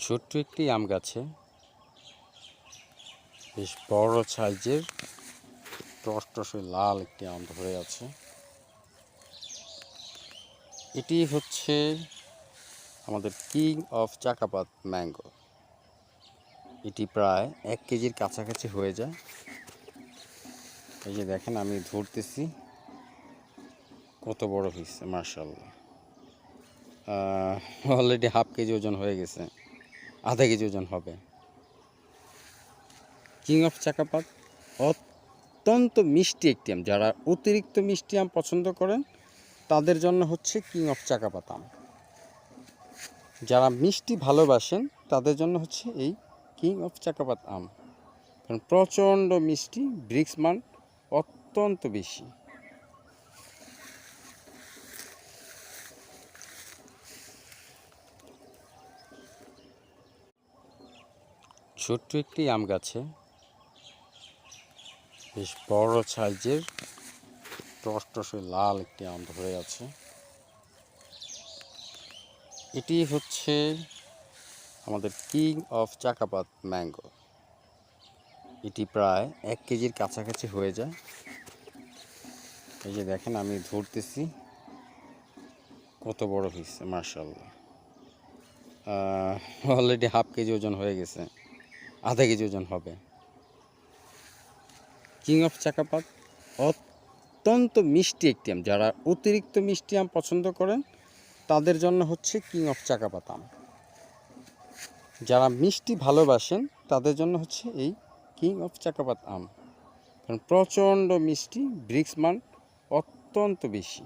ছোট্ট একটি আম গাছে বেশ বড় সাইজের টসটসে লাল একটি আম ধরে আছে। এটি হচ্ছে আমাদের কিং অফ চাকাপাত ম্যাঙ্গো। এটি প্রায় 1 কেজির কাছাকাছি হয়ে যায়। এই যে দেখেন, আমি ধরতেছি কত বড় হয়েছে, মাশাআল্লাহ। অলরেডি হাফ কেজি ওজন হয়ে গেছে, আধা কেজি ওজন হবে। কিং অফ চাকাপাত অত্যন্ত মিষ্টি একটি আম। যারা অতিরিক্ত মিষ্টি আম পছন্দ করেন তাদের জন্য হচ্ছে কিং অফ চাকাপাত আম। যারা মিষ্টি ভালোবাসেন তাদের জন্য হচ্ছে এই কিং অফ চাকাপাত আম, কারণ প্রচণ্ড মিষ্টি, ব্রিক্স মান অত্যন্ত বেশি। ছোট্ট একটি আম গাছে বেশ বড় সাইজের টসটসে লাল একটি আম ধরে আছে। এটি হচ্ছে আমাদের কিং অফ চাকাপাত ম্যাঙ্গো। এটি প্রায় 1 কেজির কাছাকাছি হয়ে যায়। এই যে দেখেন, আমি ধরতেছি কত বড় হয়েছে, মাশাআল্লাহ। অলরেডি হাফ কেজি ওজন হয়ে গেছে, আধা কেজি ওজন হবে। কিং অফ চাকাপাত অত্যন্ত মিষ্টি একটি আম। যারা অতিরিক্ত মিষ্টি আম পছন্দ করেন তাদের জন্য হচ্ছে কিং অফ চাকাপাত আম। যারা মিষ্টি ভালোবাসেন তাদের জন্য হচ্ছে এই কিং অফ চাকাপাত আম, কারণ প্রচণ্ড মিষ্টি, ব্রিক্স মান অত্যন্ত বেশি।